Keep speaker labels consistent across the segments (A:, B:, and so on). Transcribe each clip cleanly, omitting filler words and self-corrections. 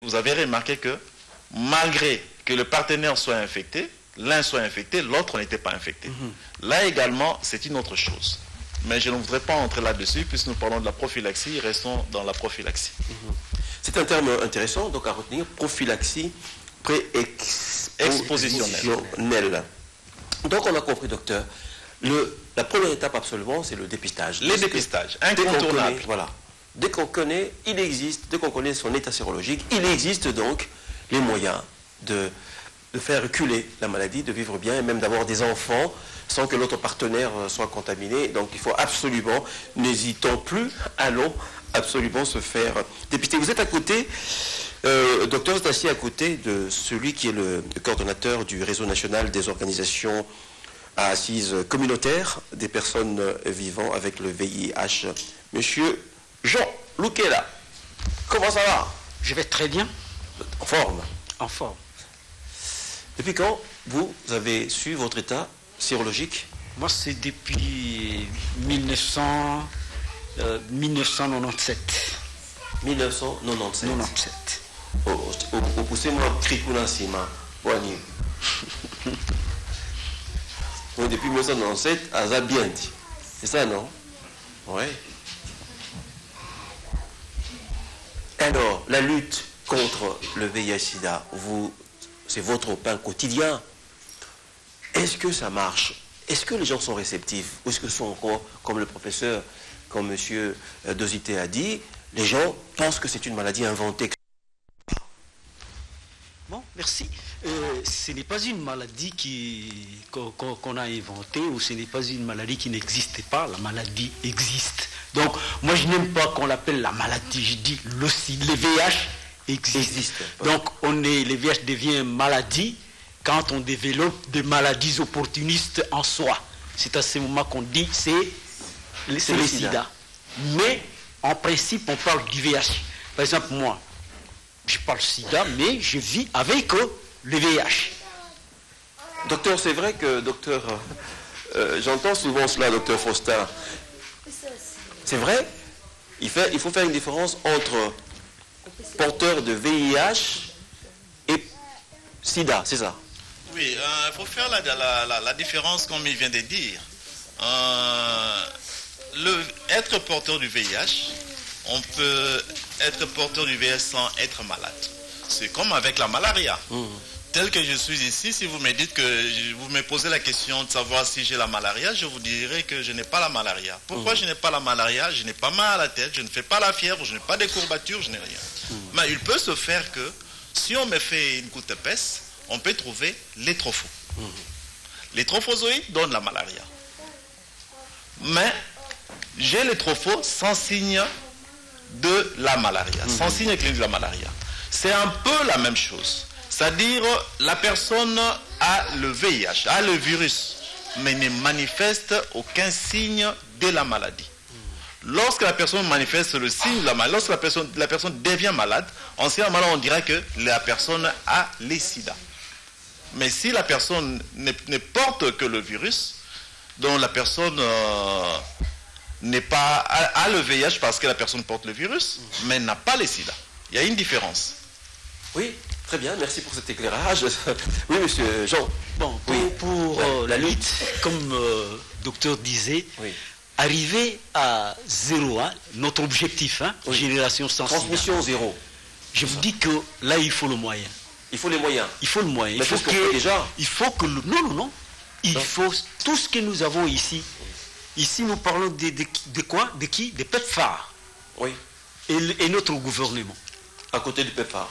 A: vous avez remarqué que malgré que le partenaire soit infecté, l'un soit infecté, l'autre n'était pas infecté. Là également, c'est une autre chose. Mais je ne voudrais pas entrer là-dessus, puisque nous parlons de la prophylaxie, restons dans la prophylaxie.
B: C'est un terme intéressant, donc à retenir, prophylaxie pré-expositionnelle. Donc on a compris, docteur, la première étape absolument, c'est le dépistage.
A: Les dépistages, incontournables.
B: Voilà. Dès qu'on connaît, il existe, dès qu'on connaît son état sérologique, il existe donc les moyens de faire reculer la maladie, de vivre bien et même d'avoir des enfants sans que l'autre partenaire soit contaminé. Donc il faut absolument, n'hésitons plus, allons absolument se faire dépister. Vous êtes à côté, docteur, vous êtes assis à côté de celui qui est le coordonnateur du réseau national des organisations à assise communautaire des personnes vivant avec le VIH. Monsieur Jean Loukela, comment ça va?
C: Je vais très bien.
B: En forme?
C: En forme.
B: Depuis quand vous avez su votre état sérologique?
C: Moi, c'est depuis 1997.
B: 1997.
C: 97.
B: Poussez-moi Krikunansima. Depuis 1997 à Zabianti. C'est ça, non? Oui. Alors, la lutte contre le VIH-Sida, c'est votre pain quotidien. Est-ce que ça marche? Est-ce que les gens sont réceptifs? Ou est-ce que sont encore, comme le professeur, comme M. Dosité a dit, les gens pensent que c'est une maladie inventée?
C: Bon, merci. Ce n'est pas une maladie qu'on a inventée, ou ce n'est pas une maladie qui n'existe pas. La maladie existe. Donc, moi, je n'aime pas qu'on l'appelle la maladie. Je dis le VIH existe. Donc, le VIH devient une maladie quand on développe des maladies opportunistes en soi. C'est à ce moment qu'on dit c'est le sida. Mais, en principe, on parle du VIH. Par exemple, moi, je parle sida, mais je vis avec le VIH.
B: Docteur, c'est vrai que, docteur, j'entends souvent cela, docteur Faustin. C'est vrai, il faut faire une différence entre porteur de VIH et sida, c'est ça?
A: Oui, il faut faire la différence comme il vient de dire. Être porteur du VIH, on peut être porteur du VIH sans être malade. C'est comme avec la malaria. Tel que je suis ici, si vous me dites que vous me posez la question de savoir si j'ai la malaria, je vous dirai que je n'ai pas la malaria. Pourquoi je n'ai pas la malaria? Je n'ai pas mal à la tête, je ne fais pas la fièvre, je n'ai pas de courbatures, je n'ai rien. Mais il peut se faire que si on me fait une goutte épaisse, on peut trouver les trophos. Les trophozoïdes donnent la malaria. Mais j'ai les trophos sans signe de la malaria, sans signe clinique de la malaria. C'est un peu la même chose. C'est-à-dire, la personne a le VIH, a le virus, mais ne manifeste aucun signe de la maladie. Lorsque la personne manifeste le signe de la maladie, lorsque la personne devient malade, en ce moment-là, on dirait que la personne a le sida. Mais si la personne ne porte que le virus, donc la personne a le VIH parce que la personne porte le virus, mais n'a pas le sida. Il y a une différence.
B: Oui, très bien, merci pour cet éclairage. Oui, monsieur Jean.
C: Bon, pour la lutte, comme le docteur disait, arriver à zéro, notre objectif, génération sans sida.
B: Transmission zéro.
C: Je vous dis que là, il faut le moyen.
B: Il faut les moyens.
C: Il faut le moyen.
B: Mais
C: il faut que non. Il faut tout ce que nous avons ici. Ici, nous parlons de quoi? De qui? Des PEPFAR.
B: Oui.
C: Et notre gouvernement.
B: À côté du PEPFAR.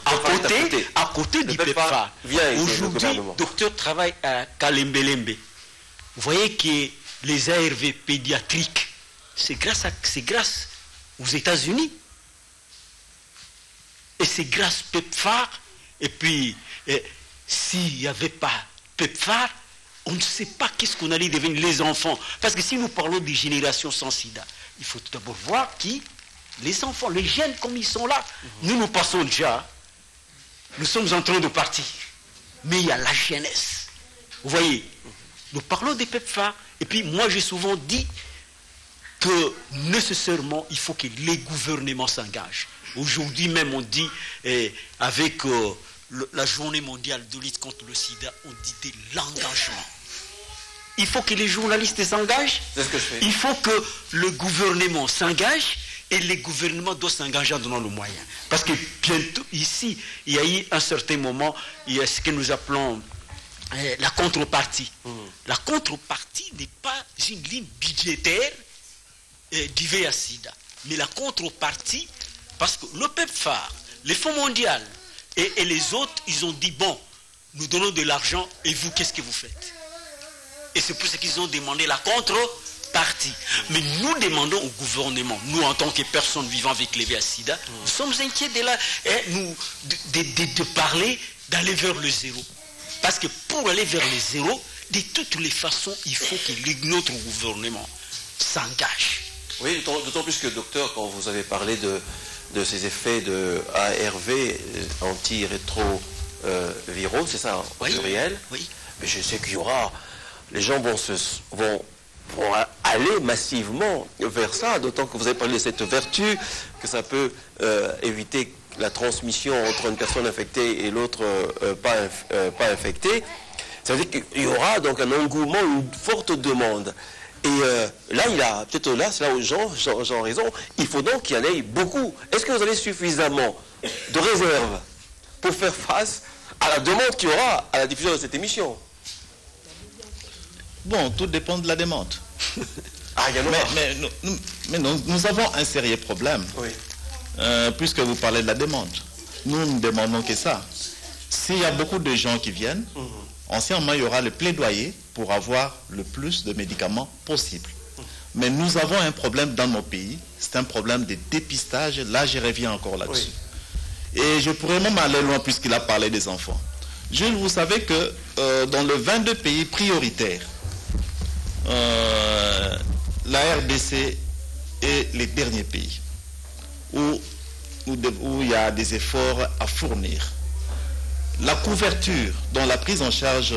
C: À côté du PEPFAR. Aujourd'hui, le docteur travaille à Kalembelembe. Vous voyez que les ARV pédiatriques, c'est grâce aux États-Unis. Et c'est grâce à PEPFAR. Et puis, s'il n'y avait pas PEPFAR, on ne sait pas qu'est-ce qu'on allait devenir les enfants. Parce que si nous parlons des générations sans sida, il faut tout d'abord voir les enfants, les jeunes comme ils sont là. Nous passons déjà. Nous sommes en train de partir. Mais il y a la jeunesse. Vous voyez, nous parlons des PEPFAR. Et puis moi j'ai souvent dit que nécessairement il faut que les gouvernements s'engagent. Aujourd'hui même, on dit, avec la journée mondiale de lutte contre le sida, on dit de l'engagement. Il faut que les journalistes s'engagent.
B: C'est ce que je fais.
C: Il faut que le gouvernement s'engage et les gouvernements doivent s'engager en donnant le moyen. Parce que bientôt, ici, il y a eu un certain moment, il y a ce que nous appelons la contrepartie. La contrepartie n'est pas une ligne budgétaire du VIH-Sida. Mais la contrepartie, parce que le PEPFAR, les Fonds mondiaux et les autres, ils ont dit, bon, nous donnons de l'argent et vous, qu'est-ce que vous faites? Et c'est pour ça qu'ils ont demandé la contrepartie. Mais nous demandons au gouvernement, nous en tant que personnes vivant avec les VIH-Sida, nous sommes inquiets de parler d'aller vers le zéro. Parce que pour aller vers le zéro, de toutes les façons, il faut que notre gouvernement s'engage.
B: Oui, d'autant plus que, docteur, quand vous avez parlé de ces effets de ARV, antirétroviraux, c'est ça,
C: oui,
B: réel.
C: Oui.
B: Mais je sais qu'il y aura... Les gens vont aller massivement vers ça, d'autant que vous avez parlé de cette vertu, que ça peut éviter la transmission entre une personne infectée et l'autre pas infectée. Ça veut dire qu'il y aura donc un engouement, une forte demande. Et là, peut-être là, c'est là où Jean a raison, il faut donc qu'il y en ait beaucoup. Est-ce que vous avez suffisamment de réserves pour faire face à la demande qu'il y aura à la diffusion de cette émission?
A: Bon, tout dépend de la demande.
B: Ah, il y en aura.
A: Mais nous avons un sérieux problème.
B: Oui.
A: Puisque vous parlez de la demande. Nous ne demandons que ça. S'il y a beaucoup de gens qui viennent, anciennement, il y aura le plaidoyer pour avoir le plus de médicaments possible. Mais nous avons un problème dans nos pays. C'est un problème de dépistage. Là, je reviens encore là-dessus. Oui. Et je pourrais même aller loin puisqu'il a parlé des enfants. Jules, vous savez que dans les 22 pays prioritaires, la RDC est les derniers pays où il y a des efforts à fournir. La couverture dans la prise en charge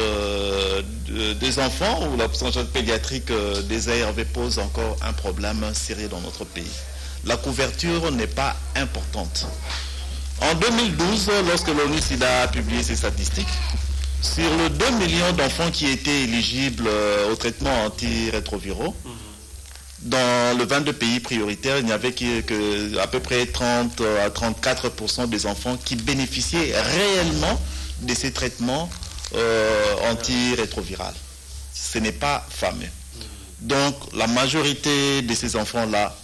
A: des enfants ou la prise en charge pédiatrique des ARV pose encore un problème sérieux dans notre pays. La couverture n'est pas importante. En 2012, lorsque l'ONU-SIDA a publié ses statistiques, sur les 2 millions d'enfants qui étaient éligibles au traitement antirétroviraux, dans les 22 pays prioritaires, il n'y avait qu'à peu près 30 à 34% des enfants qui bénéficiaient réellement de ces traitements antirétroviraux. Ce n'est pas fameux. Donc la majorité de ces enfants-là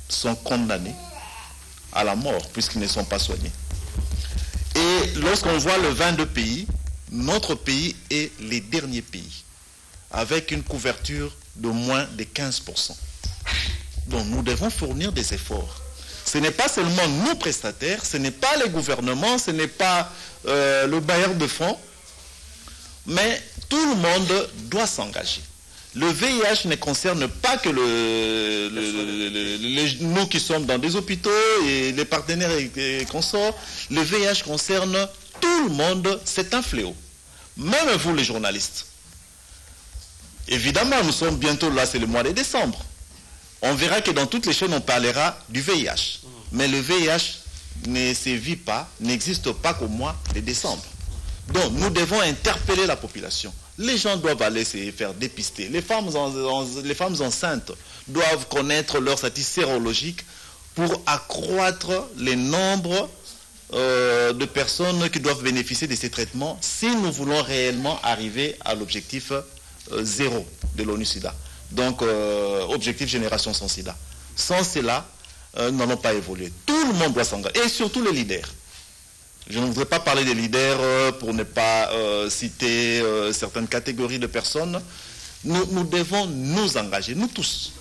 A: sont condamnés à la mort puisqu'ils ne sont pas soignés. Et lorsqu'on voit les 22 pays, notre pays est les derniers pays, avec une couverture de moins de 15%. Donc nous devons fournir des efforts. Ce n'est pas seulement nous prestataires, ce n'est pas les gouvernements, ce n'est pas le bailleur de fonds, mais tout le monde doit s'engager. Le VIH ne concerne pas que nous qui sommes dans des hôpitaux et les partenaires et consorts. Le VIH concerne tout le monde, c'est un fléau. Même vous les journalistes. Évidemment, nous sommes bientôt là, c'est le mois de décembre. On verra que dans toutes les chaînes, on parlera du VIH. Mais le VIH ne se vit pas, n'existe pas qu'au mois de décembre. Donc, nous devons interpeller la population. Les gens doivent aller se faire dépister. Les femmes enceintes doivent connaître leur statut sérologique pour accroître le nombre de personnes qui doivent bénéficier de ces traitements si nous voulons réellement arriver à l'objectif zéro de l'ONU-SIDA. Donc, objectif génération sans sida. Sans cela, nous n'allons pas évoluer. Tout le monde doit s'engager, et surtout les leaders. Je ne voudrais pas parler des leaders pour ne pas citer certaines catégories de personnes. Nous devons nous engager, nous tous.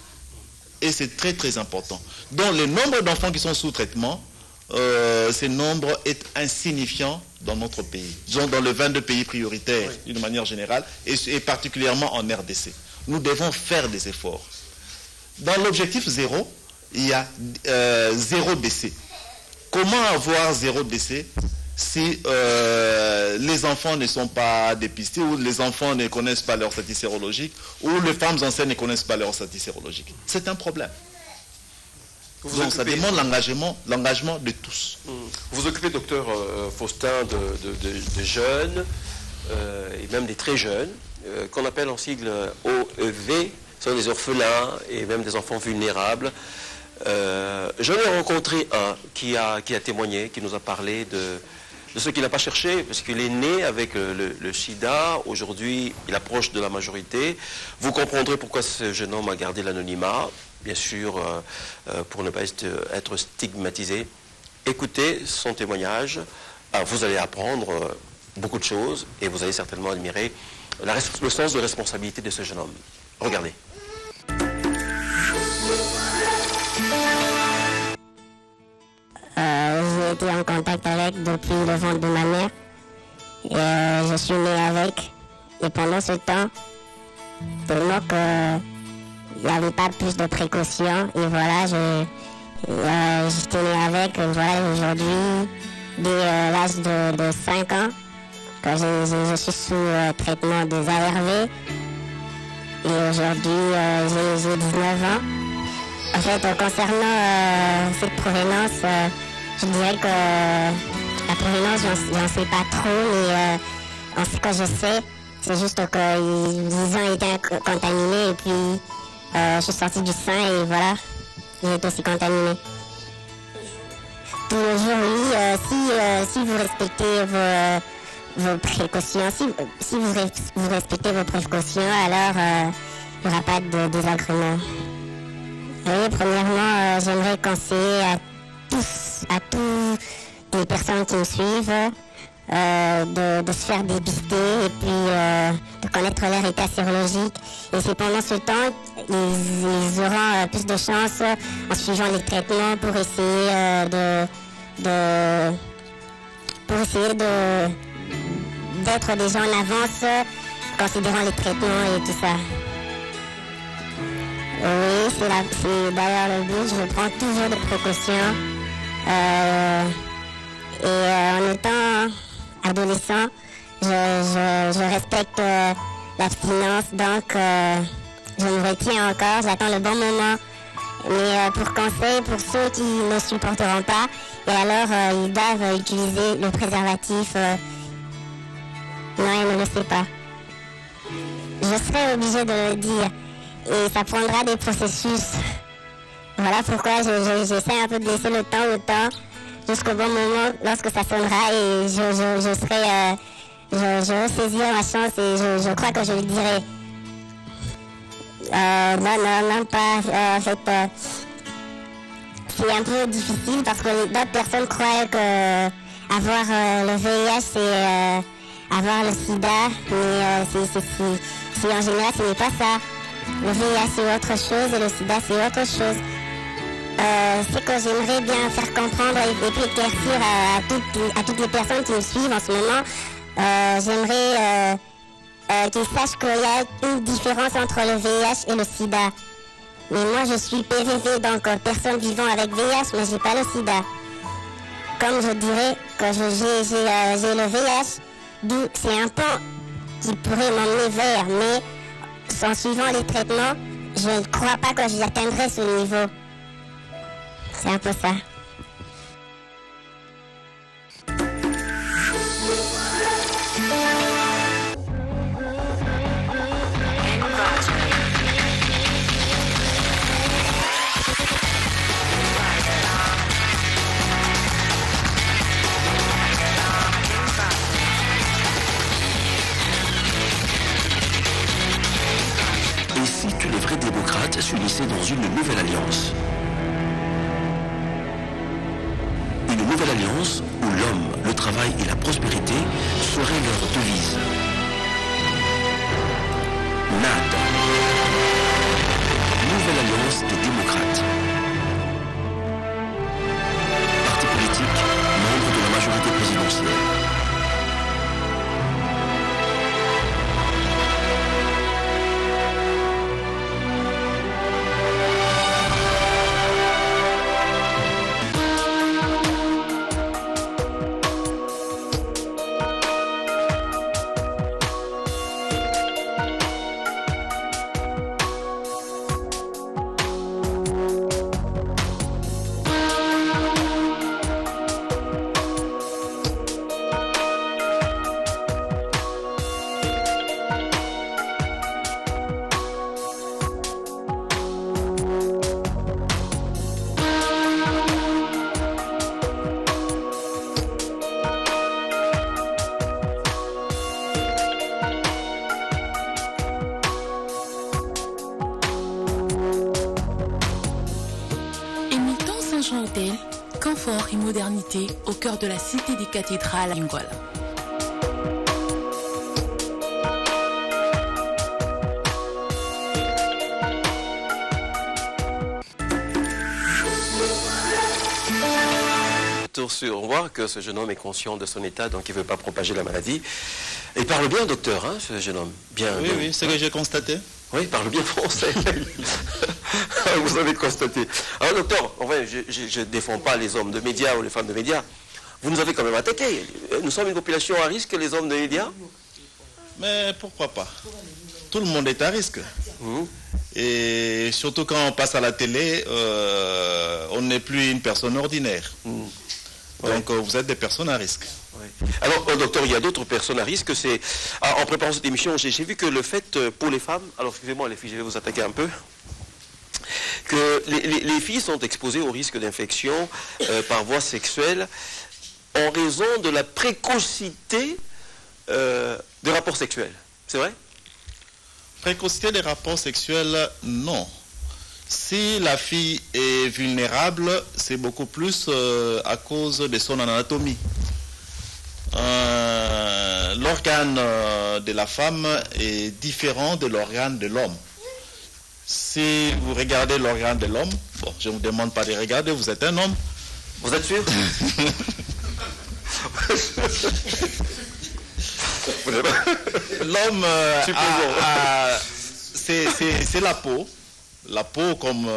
A: Et c'est très très important. Donc le nombre d'enfants qui sont sous traitement, ce nombre est insignifiant dans notre pays. Disons dans les 22 pays prioritaires d'une manière générale, et particulièrement en RDC. Nous devons faire des efforts. Dans l'objectif zéro, il y a 0 décès. Comment avoir 0 décès si les enfants ne sont pas dépistés, ou les enfants ne connaissent pas leur statut sérologique, ou les femmes enceintes ne connaissent pas leur statut sérologique? C'est un problème. Donc ça demande l'engagement de tous.
B: Vous occupez, docteur Faustin, de jeunes, et même des très jeunes, qu'on appelle en sigle OEV, ce sont des orphelins et même des enfants vulnérables. J'en ai rencontré un qui a témoigné, qui nous a parlé de ce qu'il n'a pas cherché, parce qu'il est né avec le sida. Aujourd'hui, il approche de la majorité. Vous comprendrez pourquoi ce jeune homme a gardé l'anonymat, bien sûr, pour ne pas être stigmatisé. Écoutez son témoignage. Vous allez apprendre beaucoup de choses et vous allez certainement admirer le sens de responsabilité de ce jeune homme. Regardez.
D: J'ai été en contact avec depuis le ventre de ma mère. Et, je suis née avec. Et pendant ce temps, tellement qu'il n'y avait pas plus de précautions. Et voilà, j'étais née avec. Et voilà, aujourd'hui, dès l'âge de 5 ans, quand je suis sous traitement des ARV. Et aujourd'hui, j'ai 19 ans. En fait, concernant cette provenance, je dirais que la provenance, j'en sais pas trop, mais en ce que je sais, c'est juste qu'ils ont été contaminés et puis je suis sortie du sein et voilà, j'ai été aussi contaminée. Tous les jours, oui, si vous respectez vos précautions, si vous respectez vos précautions, alors il n'y aura pas de désagréments. Oui, premièrement, j'aimerais conseiller à toutes les personnes qui me suivent de se faire dépister et puis de connaître leur état sérologique. Et c'est pendant ce temps ils auront plus de chance en suivant les traitements pour essayer d'être déjà en avance considérant les traitements et tout ça. Oui, c'est d'ailleurs le but. Je prends toujours des précautions. Et en étant adolescent, je respecte l'abstinence, donc je me retiens encore, j'attends le bon moment. Mais pour conseil, pour ceux qui ne supporteront pas, et alors ils doivent utiliser le préservatif. Non, ils ne le savent pas. Je serai obligée de le dire. Et ça prendra des processus. Voilà pourquoi j'essaie un peu de laisser le temps jusqu'au bon moment lorsque ça sonnera et je vais saisir ma chance et je crois que je le dirai. Non, pas. En fait, c'est un peu difficile parce que d'autres personnes croient que avoir le VIH c'est avoir le sida, mais en général ce n'est pas ça. Le VIH c'est autre chose et le sida c'est autre chose. Ce que j'aimerais bien faire comprendre et puis éclaircir à toutes les personnes qui me suivent en ce moment, j'aimerais qu'ils sachent qu'il y a une différence entre le VIH et le sida. Mais moi je suis PVV, donc personne vivant avec VIH, mais j'ai pas le sida. Comme je dirais que j'ai le VIH, d'où c'est un pan qui pourrait m'emmener vers, mais en suivant les traitements, je ne crois pas que j'atteindrai ce niveau. C'est un peu ça.
E: Et si tous les vrais démocrates s'unissaient dans une nouvelle alliance? Une nouvelle alliance où l'homme, le travail et la prospérité seraient leur devise. NAD. Nouvelle alliance des démocrates. Parti politique, membre de la majorité présidentielle.
F: modernité au cœur de la cité des cathédrales à Angola.
B: On voit que ce jeune homme est conscient de son état, donc il ne veut pas propager la maladie. Et il parle bien, docteur, hein, ce jeune homme. Bien.
A: Oui,
B: bien.
A: oui, c'est ce que j'ai constaté.
B: Oui, il parle bien français. Vous avez constaté. Alors, docteur, enfin, je ne défends pas les hommes de médias ou les femmes de médias. Vous nous avez quand même attaqué. Nous sommes une population à risque, les hommes de médias.
A: Mais pourquoi pas? Tout le monde est à risque. Et surtout quand on passe à la télé, on n'est plus une personne ordinaire. Donc vous êtes des personnes à risque.
B: Oui. Alors, docteur, il y a d'autres personnes à risque. En préparant cette émission, j'ai vu que le fait pour les femmes, alors excusez-moi les filles, je vais vous attaquer un peu, que les filles sont exposées au risque d'infection par voie sexuelle en raison de la précocité des rapports sexuels. C'est vrai?
A: Précocité des rapports sexuels, non. Si la fille est vulnérable, c'est beaucoup plus à cause de son anatomie. L'organe de la femme est différent de l'organe de l'homme. Si vous regardez l'organe de l'homme, bon, je ne vous demande pas de regarder, vous êtes un homme.
B: Vous êtes sûr?
A: L'homme c'est la peau. La peau comme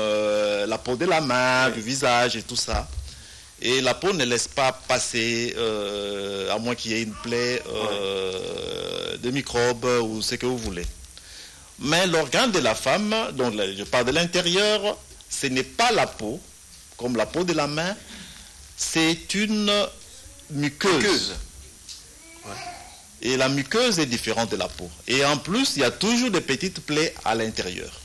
A: la peau de la main, du visage et tout ça. Et la peau ne laisse pas passer, à moins qu'il y ait une plaie de microbes ou ce que vous voulez. Mais l'organe de la femme, dont je parle de l'intérieur, ce n'est pas la peau, comme la peau de la main, c'est une muqueuse. Et la muqueuse est différente de la peau. Et en plus, il y a toujours des petites plaies à l'intérieur.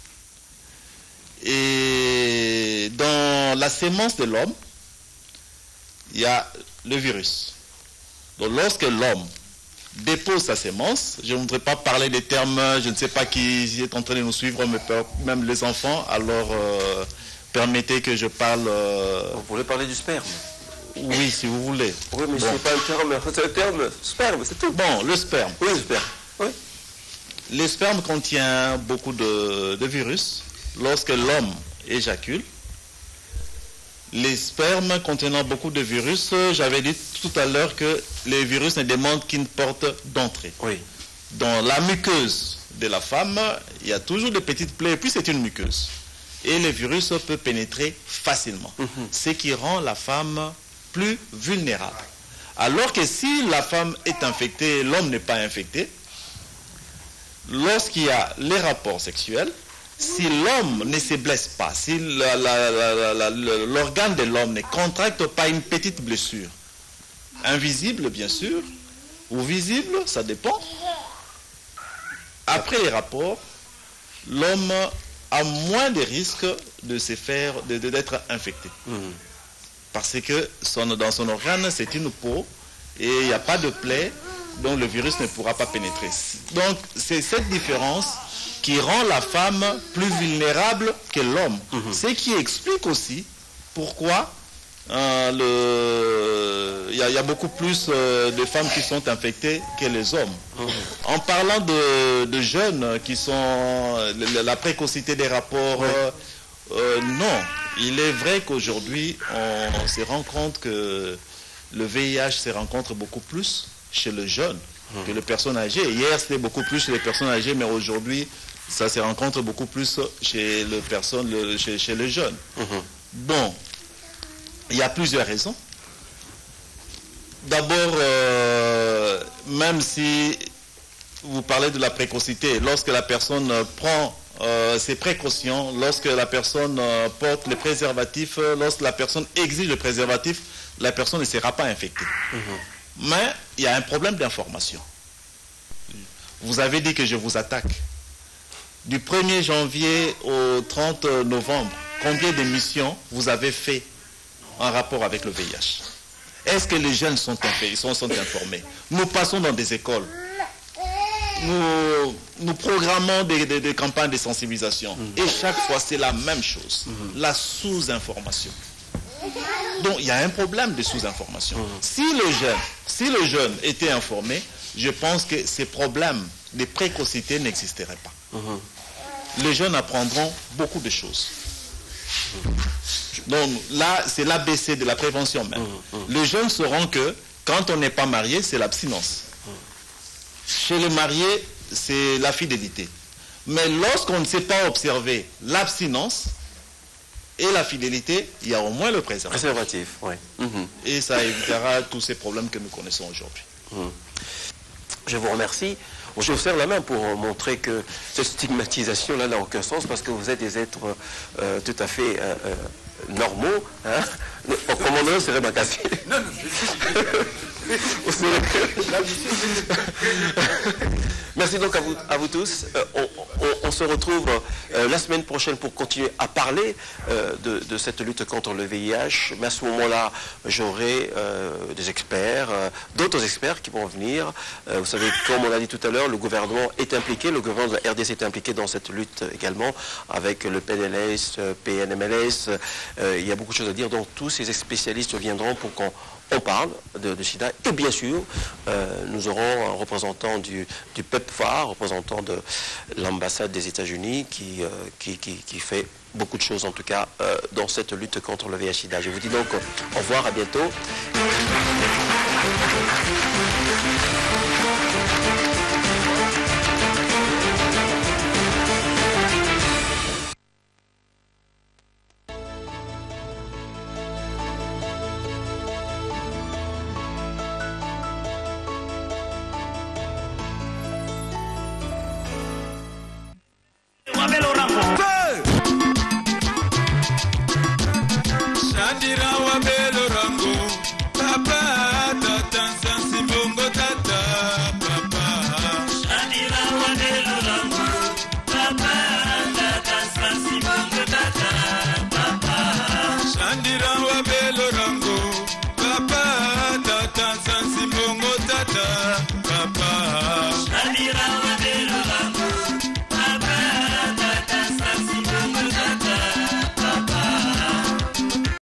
A: Et dans la sémence de l'homme, il y a le virus. Donc lorsque l'homme dépose sa sémence, je ne voudrais pas parler des termes, je ne sais pas qui est en train de nous suivre, même les enfants, alors permettez que je parle...
B: Vous voulez parler du sperme?
A: Oui, si vous voulez.
B: Oui, mais ce n'est pas un terme, c'est un terme sperme, c'est tout.
A: Bon, le sperme.
B: Oui, le sperme. Oui.
A: Le sperme contient beaucoup de virus. Lorsque l'homme éjacule, les spermes contenant beaucoup de virus, j'avais dit tout à l'heure que les virus ne demandent qu'une porte d'entrée.
B: Oui.
A: Dans la muqueuse de la femme, il y a toujours des petites plaies, et puis c'est une muqueuse. Et le virus peut pénétrer facilement, ce qui rend la femme plus vulnérable. Alors que si la femme est infectée et l'homme n'est pas infecté, lorsqu'il y a les rapports sexuels, si l'homme ne se blesse pas, si l'organe de l'homme ne contracte pas une petite blessure, invisible bien sûr, ou visible, ça dépend, après les rapports, l'homme a moins de risques de se faire, d'être infecté. Parce que dans son organe, c'est une peau et il n'y a pas de plaie, donc le virus ne pourra pas pénétrer. Donc c'est cette différence qui rend la femme plus vulnérable que l'homme. Ce qui explique aussi pourquoi il y a beaucoup plus de femmes qui sont infectées que les hommes. En parlant de jeunes qui sont la précocité des rapports, non. Il est vrai qu'aujourd'hui, on se rend compte que le VIH se rencontre beaucoup plus chez les jeunes que les personnes âgées. Hier, c'était beaucoup plus chez les personnes âgées, mais aujourd'hui, ça se rencontre beaucoup plus chez les personnes, chez les jeunes. Bon, il y a plusieurs raisons. D'abord, même si vous parlez de la précocité, lorsque la personne prend ses précautions, lorsque la personne porte le préservatif, lorsque la personne exige le préservatif, la personne ne sera pas infectée. Mais il y a un problème d'information. Vous avez dit que je vous attaque. Du 1er janvier au 30 novembre, combien d'émissions vous avez fait en rapport avec le VIH? Est-ce que les jeunes sont informés? Nous passons dans des écoles. Nous programmons des campagnes de sensibilisation. Et chaque fois, c'est la même chose. La sous-information. Donc il y a un problème de sous-information. Si le jeune était informé, je pense que ces problèmes de précocité n'existeraient pas. Les jeunes apprendront beaucoup de choses. Donc là, c'est l'ABC de la prévention même. Les jeunes sauront que quand on n'est pas marié, c'est l'abstinence. Chez les mariés, c'est la fidélité. Mais lorsqu'on ne sait pas observer l'abstinence et la fidélité, il y a au moins le
B: préservatif. Oui.
A: Et ça évitera tous ces problèmes que nous connaissons aujourd'hui.
B: Je vous remercie. Je vous serre la main pour montrer que cette stigmatisation-là n'a aucun sens parce que vous êtes des êtres tout à fait normaux. Hein? Comme on dit, c'est Rebakassi. Merci donc à vous tous. On se retrouve la semaine prochaine pour continuer à parler de cette lutte contre le VIH. Mais à ce moment-là, j'aurai des experts, d'autres experts qui vont venir. Vous savez, comme on l'a dit tout à l'heure, le gouvernement est impliqué, le gouvernement de la RDC est impliqué dans cette lutte également, avec le PNLS, PNMLS. Il y a beaucoup de choses à dire, donc tous ces spécialistes viendront pour qu'on parle de SIDA. Et bien sûr, nous aurons un représentant du PEPFAR, représentant de l'ambassade des États-Unis, qui fait beaucoup de choses, en tout cas, dans cette lutte contre le VIH-SIDA. Je vous dis donc au revoir, à bientôt.